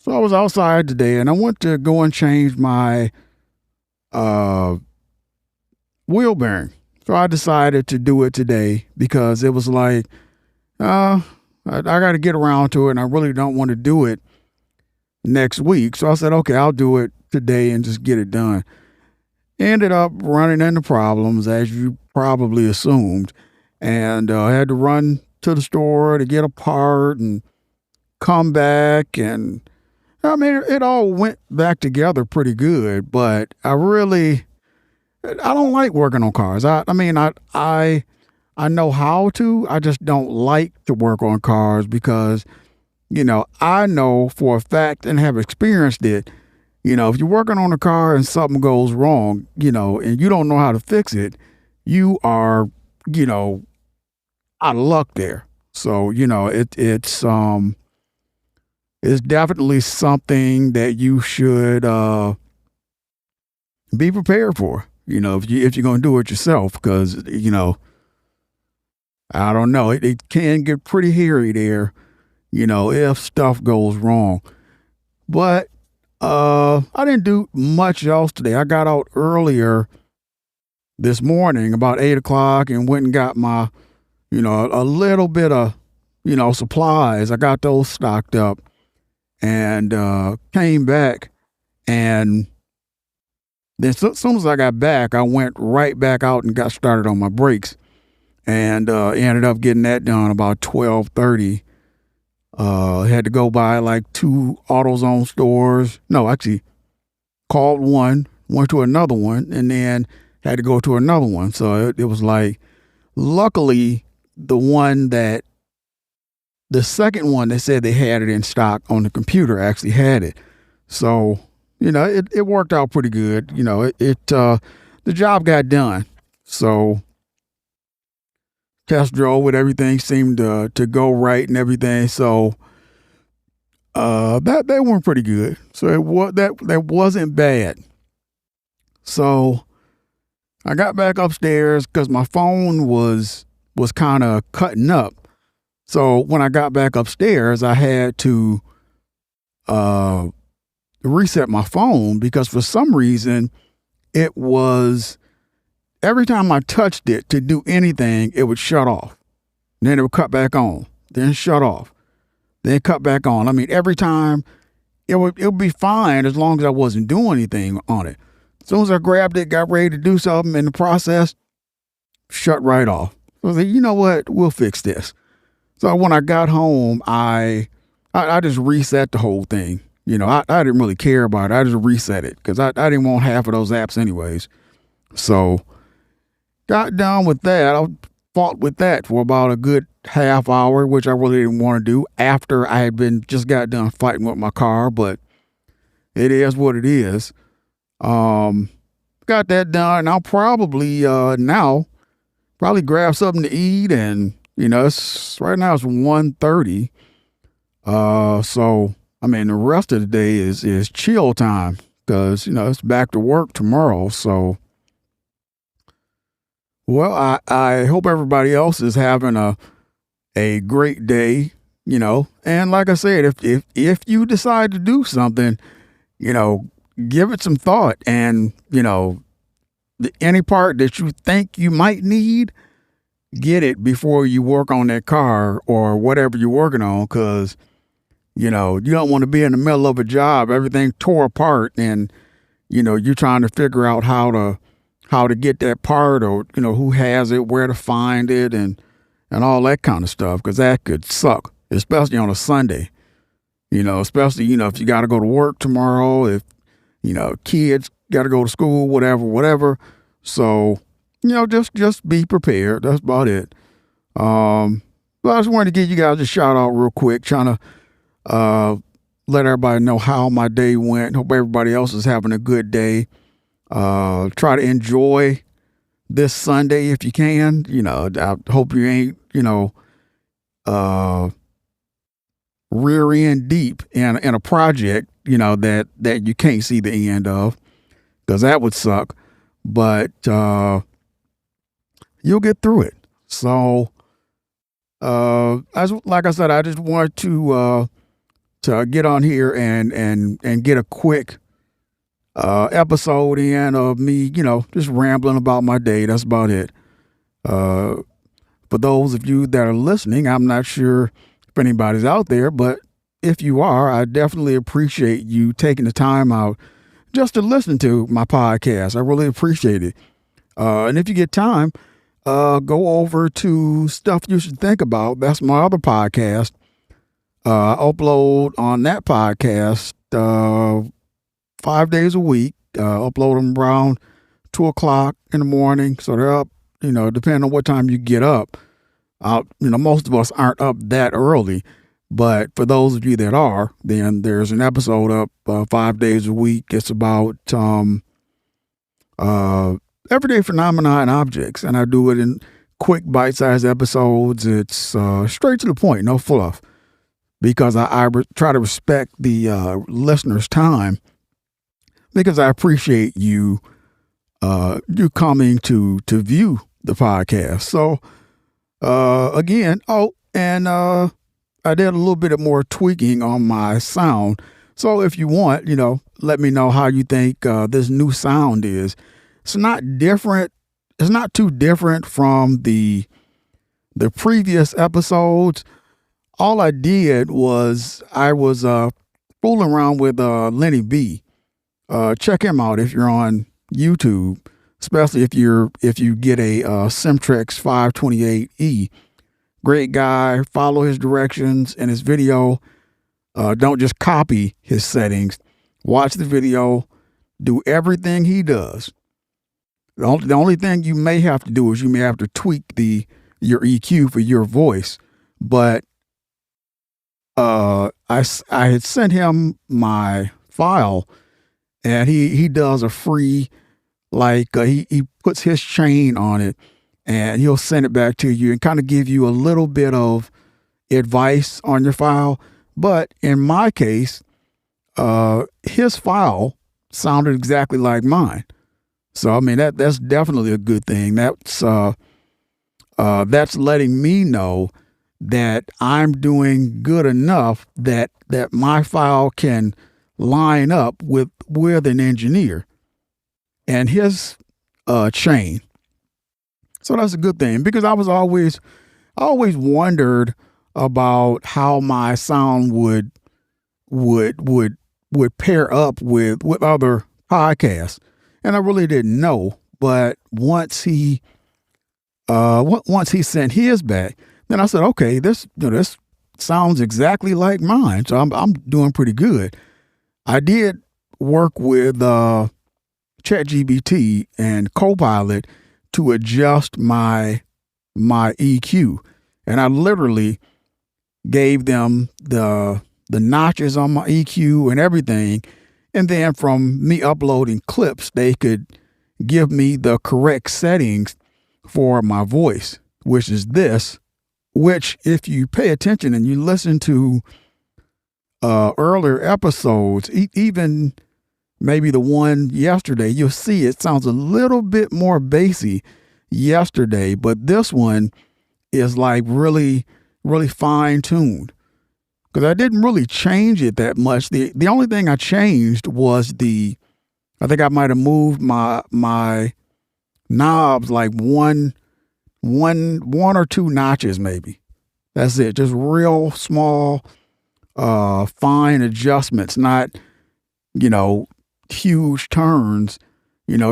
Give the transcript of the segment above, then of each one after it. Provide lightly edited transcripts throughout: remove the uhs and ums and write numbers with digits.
So I was outside today and I went to go and change my uh, wheel bearing. So I decided to do it today because it was like, I got to get around to it and I really don't want to do it next week. So I said, okay, I'll do it today and just get it done. Ended up running into problems, as you probably assumed, and I had to run to the store to get a part and come back. And I mean, it all went back together pretty good, but I don't like working on cars. I know how to. I just don't like to work on cars because I know for a fact and have experienced it. If you're working on a car and something goes wrong, and you don't know how to fix it, you are, you know, out of luck there. So it's definitely something that you should be prepared for. If you're gonna do it yourself, because I don't know, it can get pretty hairy there. If stuff goes wrong, but I didn't do much else today. I got out earlier this morning, about 8 o'clock, and went and got my a little bit of supplies. I got those stocked up and came back. And then as soon as I got back, I went right back out and got started on my brakes, and ended up getting that done about 12:30. Had to go by like two AutoZone stores. No, actually called one, went to another one, and then had to go to another one. So it was like, luckily, the second one that said they had it in stock on the computer actually had it. So, it worked out pretty good. The job got done. So test drove with everything, seemed to go right and everything. So that went pretty good. So that wasn't bad. So I got back upstairs because my phone was kind of cutting up. So when I got back upstairs, I had to reset my phone because for some reason it was, every time I touched it to do anything, it would shut off. Then it would cut back on. Then shut off. Then cut back on. I mean, every time it would be fine as long as I wasn't doing anything on it. As soon as I grabbed it, got ready to do something in the process, shut right off. So I said, you know what? We'll fix this. So when I got home, I just reset the whole thing. I didn't really care about it. I just reset it because I didn't want half of those apps anyways. So got done with that. I fought with that for about a good half hour, which I really didn't want to do after I had just got done fighting with my car, but it is what it is. Got that done. I'll probably now grab something to eat, and it's right now it's 1:30. So I mean the rest of the day is chill time because it's back to work tomorrow. So well, I hope everybody else is having a great day, and like I said, if you decide to do something, give it some thought, and any part that you think you might need, get it before you work on that car or whatever you're working on, because you don't want to be in the middle of a job, everything tore apart, and you're trying to figure out how to get that part, or who has it, where to find it, and all that kind of stuff, because that could suck, especially on a Sunday. Especially if you got to go to work tomorrow, if kids got to go to school, whatever. So just be prepared. That's about it. But I just wanted to give you guys a shout out real quick, trying to let everybody know how my day went. Hope everybody else is having a good day. Try to enjoy this Sunday if you can. I hope you ain't, rear end deep in a project, that you can't see the end of, because that would suck. But you'll get through it. So, like I said, I just wanted to to get on here and get a quick episode in of me, just rambling about my day. That's about it. For those of you that are listening, I'm not sure if anybody's out there, but if you are, I definitely appreciate you taking the time out just to listen to my podcast. I really appreciate it. And if you get time, go over to Stuff You Should Think About. That's my other podcast. I upload on that podcast 5 days a week. Upload them around 2:00 in the morning. So they're up, depending on what time you get up. Most of us aren't up that early. But for those of you that are, then there's an episode up 5 days a week. It's about everyday phenomena and objects. And I do it in quick bite-sized episodes. It's straight to the point, no fluff. Because I try to respect the listener's time, because I appreciate you coming to view the podcast. So again, I did a little bit of more tweaking on my sound. So if you want, let me know how you think this new sound is. It's not different. It's not too different from the previous episodes. All I did was I was fooling around with Lenny B. Check him out if you're on YouTube, especially if you get a Simtrex 528E. Great guy. Follow his directions in his video. Don't just copy his settings. Watch the video. Do everything he does. The only thing you may have to do is you may have to tweak your EQ for your voice. But I had sent him my file, and he does a free, he puts his chain on it, and he'll send it back to you and kind of give you a little bit of advice on your file. But in my case, his file sounded exactly like mine. So, I mean, that's definitely a good thing. That's letting me know that I'm doing good enough that my file can line up with an engineer and his chain. So that's a good thing, because I always wondered about how my sound would pair up with other podcasts, and I really didn't know. But once he sent his back, then I said, okay, this sounds exactly like mine, so I'm doing pretty good. I did work with ChatGPT and Copilot to adjust my EQ, and I literally gave them the notches on my EQ and everything, and then from me uploading clips, they could give me the correct settings for my voice, which is this. Which, if you pay attention and you listen to earlier episodes, even maybe the one yesterday, you'll see it sounds a little bit more bassy yesterday, but this one is like really, really fine tuned, because I didn't really change it that much. The only thing I changed was I think I might have moved my knobs like one or two notches, maybe. That's it. Just real small, fine adjustments, not, huge turns,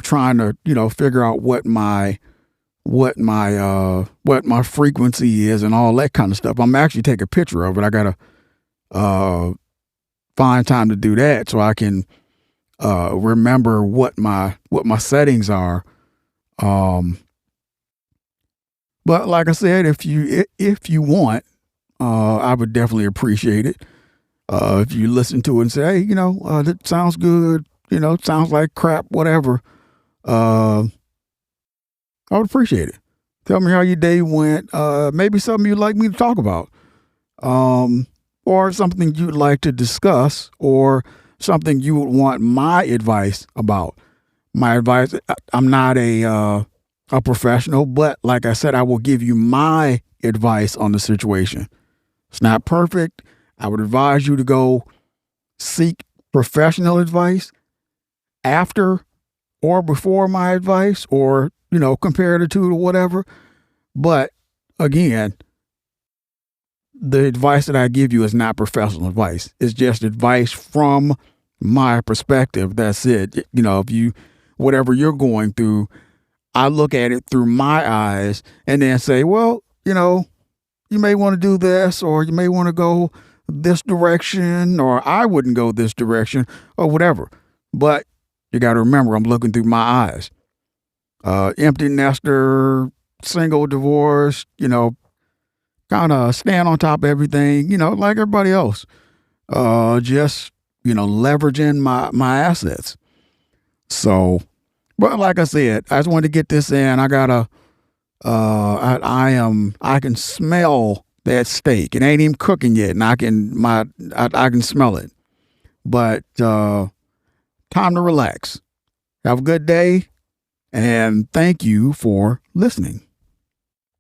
trying to, figure out what my frequency is and all that kind of stuff. I'm actually take a picture of it. I gotta find time to do that so I can remember what my settings are. But like I said, if you want, I would definitely appreciate it. If you listen to it and say, hey, that sounds good, it sounds like crap, whatever. I would appreciate it. Tell me how your day went. Maybe something you'd like me to talk about. Or something you'd like to discuss, or something you would want my advice about. My advice, I'm not a professional, but like I said, I will give you my advice on the situation. It's not perfect. I would advise you to go seek professional advice after or before my advice, or, compare the two or whatever. But again, the advice that I give you is not professional advice. It's just advice from my perspective. That's it. Whatever you're going through, I look at it through my eyes and then say, well, you may want to do this, or you may want to go this direction, or I wouldn't go this direction, or whatever. But you got to remember, I'm looking through my eyes. Empty nester, single, divorced, kind of stand on top of everything, like everybody else. Just, leveraging my assets. So, but like I said, I just wanted to get this in. I gotta, I can smell that steak. It ain't even cooking yet, and I can smell it. But, time to relax. Have a good day, and thank you for listening.